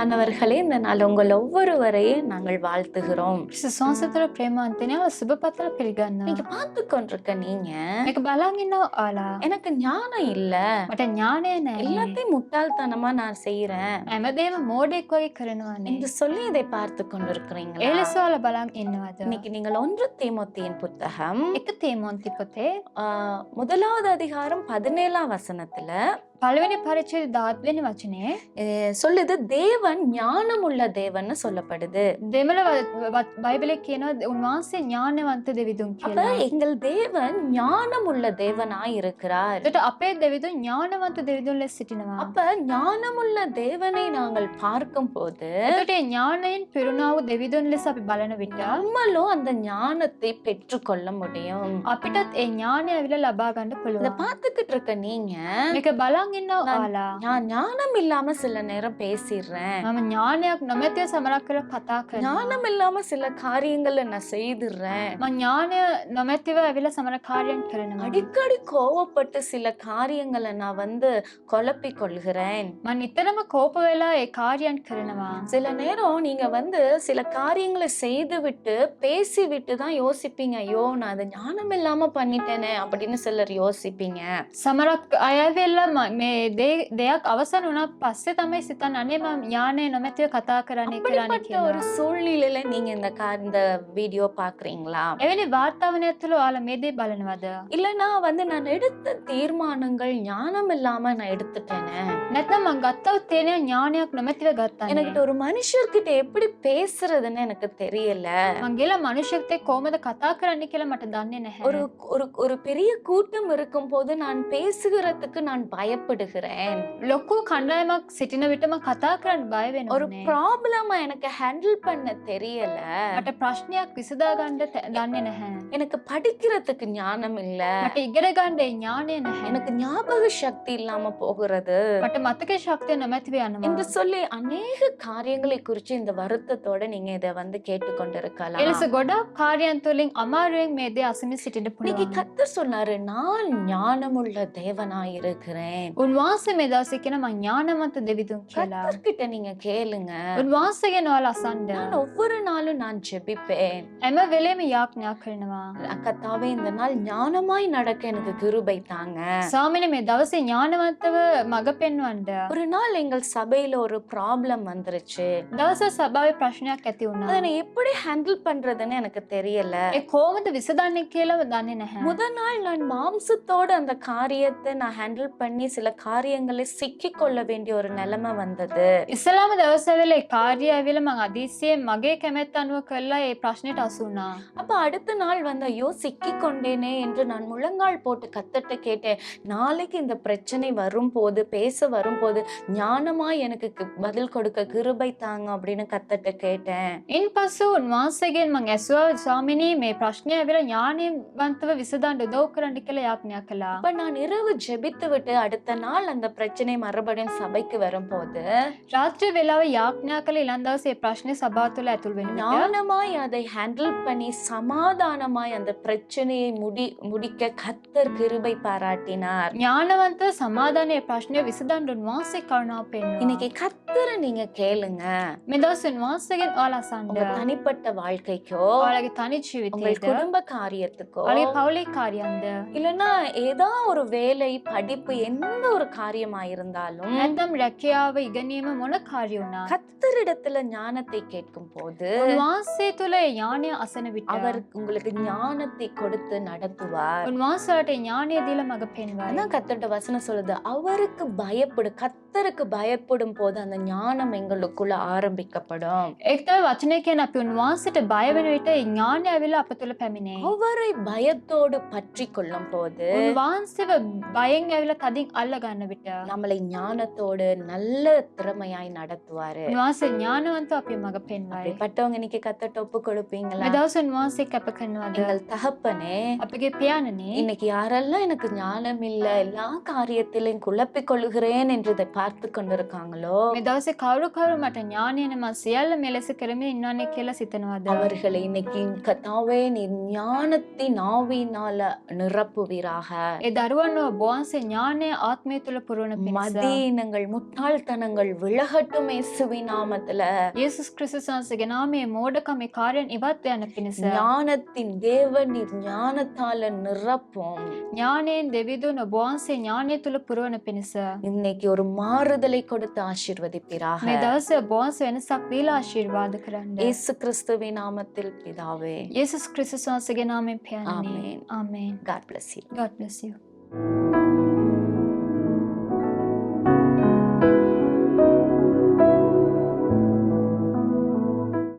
பிரியமானவர்களே, இந்த நாள் உங்கள் ஒவ்வொருவரையும் நாங்கள் வாழ்த்துகிறோம். සුසංසතර ප්‍රේමන්තනය සුභපතල පිළිගන්න. நீங்க பார்த்து கொண்டிருக்க நீங்க, මේක බලන් ඉන්නවා ඔයාලා. எனக்கு ஞானம் இல்ல, මට ඥානය නැහැ. எல்லாத்தையும் முட்டாள்தனமா நான் செய்யறேன் හැමදේම මෝඩෙක් වගේ කරනවානේ. என்று சொல்லி இதை பார்த்து கொண்டிருக்கிறீங்களா? ඒ ලෙස ඔයාලා බලන් ඉන්නවද? இன்னைக்கு நீங்கள் 1 தீமோத்தேயின் புத்தகம் එක තීමෝන්ති පොතේ முதலாவது அதிகாரம் 17ஆம் வசனத்துல පළවෙනි පරිච්ඡේදය 10 වෙනි වචනේ சொல்லுது, தேவன் ஞானம் உள்ள தேவன்னு சொல்லப்படுது. දෙමළ බයිබලයේ කියනවා උන්වහන්සේ ඥානවන්ත දෙවිදුන් அப்ப කියලා. எங்கள் தேவன் ஞானம் உள்ள தேவனாய் இருக்கிறார். ඒකට අපේ දෙවිදුන් ඥානවන්ත දෙවිදුන් ලෙස සිටිනවා. அப்ப ஞானமுள்ள தேவனை நாங்கள் பார்க்கும் போது ඒකට ඒ ඥානයෙන් පිරුණා වූ දෙවිදුන් ලෙස අපි බලන විට நம்மளும் அந்த ஞானத்தை பெற்றுக்கொள்ள முடியும். අපිටත් ඒ ඥානය ඇවිල්ලා ලබා ගන්න இத පුළුවන්. பார்த்துக்கிட்டு இருக்க நீங்க, මේක බලන් ඉන්නවා ඔයාලා. நான் ஞானம் இல்லாம சில நேரம் பேசிடுறேன், මම ඥානයක් නොමැතිව සමරක් කරලා කතා කරනවා. ஞானம் இல்லாம சில காரியங்களை நான் செய்துடுறேன், මම ඥානය නොමැතිව ඇවිල්ලා සමර කාර්යයන් කරනවා. அடிக்கடி கோவப்பட்டு சில காரியங்களை நான் குழப்பிக் கொள்கிறேன். මම නිතරම කෝප වෙලා ඒ කාර්යයන් කරනවා. சில நேரம் நீங்க சில காரியங்களை செய்து விட்டு பேசி விட்டு தான் யோசிப்பீங்க, ஐயோ நான் அதை ஞானம் இல்லாம பண்ணிட்டேனே அப்படின்னு சிலர் யோசிப்பீங்க. සමරක් අය ඇවිල්ලා මේ දෙයක් අවසන් වුණා පස්සේ තමයි සිතන්නේ අනේ මම ඥානය නොමැතිව කතා කරන්නේ කියලා அப்படிப்பட்ட ஒரு කියලා. சூழ்நிலையில நீங்க இந்த வீடியோ பாக்குறீங்களா? එවැනි වාර්තාවනයක් තුළ ඔයාලා මේ දේ බලනවද? இல்லனா நான் எடுத்த தீர்மானங்கள் ஞானம் இல்லாம நான் எடுத்துட்டேனே, නැත්නම් මම ගත්ත තීරණය ஞாනයක් නොමැතිව ගත්තානේ. எனக்கு ஒரு மனுஷர்கிட்ட எப்படி பேசுறதுன்னு எனக்கு தெரியல. මං ගිහලා මනුෂ්‍යෙක්ට කොහොමද කතා කරන්න කියලා මට දන්නේ නැහැ. ஒரு ஒரு ஒரு பெரிய கூட்டம் இருக்கும் போது நான் பேசுகிறதுக்கு நான் பயப்படுகிறேன். ලොකු කණ්ඩායමක් සිටින විට මම කතා කරන්න බය ஒரு වෙනවා. ப்ராப்ளம் எனக்கு ஹேண்டில் பண்ண தெரியல. මට ප්‍රශ්නයක් විසඳා ගන්න දන්නේ නැහැ. எனக்கு படிக்கிறதுக்கு ஞானம் இல்ல. මට ඉගෙන ගන්න ඒ ඥානය නැහැ. எனக்கு ஞாபக சக்தி இல்லாம போகிறது මට මතක ශක්තිය නොමැතිව යනවා. என்று சொல்லி அநேக காரியங்களை குறித்து இந்த வருத்தத்தோட நீங்க இதை கேட்டுக்கொண்டிருக்கலாம். එලෙස ගොඩක් කාර්යයන් තුළින් අමාරුවෙන් මේ දේ අසමින් සිටින්න இன்னைக்கு පුළුවන්. கர்த்தர் சொன்னாரு, நான் ஞானமுள்ள தேவனாய் இருக்கிறேன். උන්වහන්සේ මේ දවසේ කියන මං ඥානවන්ත දෙවිදුන් කියලා. கர்த்தர்கிட்ட நீங்க கேளுங்க. උන්වහන්සේගෙන් ඔයාලා අසන්න. நான் ஒவ்வொரு நாளும் நான் ஜெபிப்பேன், හැම වෙලේම යාඥා කරනවා. கர்த்தாவே இந்த நாள் ஞானமாய் நடக்க எனக்கு கிருபை தாங்க. ස්වාමීනි මේ දවසේ ඥානවන්තව මඟ පෙන්වන්න. ஒரு நாள் எங்கள் சபையில ஒரு ப்ராப்ளம் வந்துருச்சு, දවසේ සභාවේ ප්‍රශ්නයක් ඇති වුණා. அதை நான் எப்படி ஹேண்டில் பண்றதுன்னு எனக்கு தெரியல. ඒ කොහොමද විසඳන්නේ කියලා දන්නේ නැහැ. முதல் நாள் நான் மாம்சத்தோட அந்த காரியத்தை நான் ஹேண்டில் பண்ணி சில காரியங்களை சிக்கிக் கொள்ள வேண்டிய ஒரு நிலைமை வந்தது. ඉස්සලාම දවසවල ඒ කාර්යය ඇවිල්ලා මං අදීසියෙන් මගේ කැමැත්ත අනුව කළා ඒ ප්‍රශ්නෙට අසු වුණා. அப்ப அடுத்த நாள் ஐயோ சிக்கிக் கொண்டேனே என்று நான் முழங்கால் போட்டு கர்த்தர்ட்ட கேட்டேன், நாளைக்கு இந்த பிரச்சனை வரும்போது பேச வரும்போது ஞானமா எனக்கு பதில் கொடுக்க கிருபை தாங்க அப்படின்னு கர்த்தர்ட்ட கேட்டேன். ඉන්පසු උන්වහන්සේගෙන් මං ඇසුවා ස්වාමිනී මේ ප්‍රශ්නය ඇවිල්ලා ඥානවන්තව විසඳන්න උදව් කරන්න කියලා යාඥා කළා. அப்ப நான் இரவு ஜெபித்து விட்டு அடுத்த நாள் அந்த பிரச்சனை மறுபடியும் சபைக்கு வரும்போது රාත්‍රී වෙලාව යාඥා කළ ඊළඟ දවසේ ඒ ප්‍රශ්නේ සභාව තුළ ඇතුල් වෙන විට ஞானமாய் அதை ஹேண்டில் பண்ணி சமாதானமாய் அந்த பிரச்சனையை முடிக்க கர்த்தர் கிருபை பாராட்டினார். ඥානවන්තව සමාදානයේ ප්‍රශ්නය විසඳන්න උන්වහන්සේ කරුණාව පෙන්වුවා. இன்னைக்கு கர்த்தரை நீங்க கேளுங்க. මේ දවස් උන්වහන්සේගෙන් ඔයාලා අසන්න. உங்க தனிப்பட்ட வாழ்க்கைக்கோ, ඔයාලගේ තනි உங்கள் ජීවිතේට குடும்ப காரியத்துக்கோ, ඔයාලගේ පවුලේ කාර්යයන්ද இல்லனா ஏதோ ஒரு வேலை, படிப்பு, எந்த ஒரு காரியமா இருந்தாலும் නැත්නම් රැකියාව ඉගෙනීම මොන කාර්ය වුණා கர்த்தரிடத்துல ஞானத்தை கேட்கும் போது උන්වහන්සේ තුළ ඒ ඥානය අසන විට அவர் உங்களுக்கு ஞானத்தை கொடுத்து நடத்துவார். උන්වහන්සේට ඥානය දීලා මඟ පෙන්වයි. அதான் கர்த்தரோட வசனம் சொல்லுது, அவருக்கு கர்த்தருக்கு பயப்படும் போது அந்த ஞானம் எங்களுக்குள்ள ஆரம்பிக்கப்படும். ඒකතම වචනය කියන අපි උන්වහන්සේට බය වෙන විට ඒ ඥානය ඇවිල්ලා අප තුළ පැමිණේ. அவரை பயத்தோடு பற்றி கொள்ளும் போது උන්වහන්සේව බයෙන් ඇවිල්ලා තදින් අල්ල ගන්න විට நம்மளை ஞானத்தோடு நல்ல திறமையாய் நடத்துவாரு. උන්වහන්සේ ඥානවන්තව අපි මඟ පෙන්වයි. அப்படிப்பட்டவங்க இன்னைக்கு கர்த்தர்ட்ட ஒப்பு கொடுப்பீங்களா? මේ දවස් උන්වහන්සේ කැප කරනවාද? எங்கள் தகப்பனே, අපගේ පියාණනේ இன்னைக்கு யாரெல்லாம் எனக்கு ஞானம் இல்ல, எல்லா காரியத்திலும் குழப்பிக் கொள்கிறேன் என்று இதை பார்த்து கொண்டிருக்காங்களோ මේ දවසේ කවුරු කවුරු මට ඥානය නම සියල්ල මෙලෙස කරමින් ඉන්නවනේ කියලා සිතනවාද? அவர்களை இன்னைக்கு கத்தாவே நீ ஞானத்தின் ஆவியினால நிரப்புவீராக. ඒ දරුවන්ව බොවන්සේ ඥානය ආත්මය තුළ පුරවන පිණිස மதீனங்கள் முட்டாள்தனங்கள் விலகட்டும் இயேசுவின் நாமத்துல. යේසුස් ක්‍රිස්තුස් වහන්සේගේ නාමයේ මෝඩකමේ කාර්යයන් ඉවත් යන පිණිස ஞானத்தின் தேவன் நீர் ஞானத்தால நிரப்பும். ඥානයෙන් දෙවිදුන් ඔබ වහන්සේ ඥානය තුළ පුරවන පිණිස இன்னைக்கு ஒரு மாறுதலை கொடுத்து ஆசீர்வதிப்பீராக. මේ දවසේ ඔබ වහන්සේ වෙනසක් දීලා ආශිර්වාද කරන්න. இயேசு கிறிஸ்துவின் நாமத்தில் பிதாவே. යේසුස් ක්‍රිස්තුස් වහන්සේගේ නාමයෙන් පියාණනි. Amen. ආමේන්. God bless you. God bless you.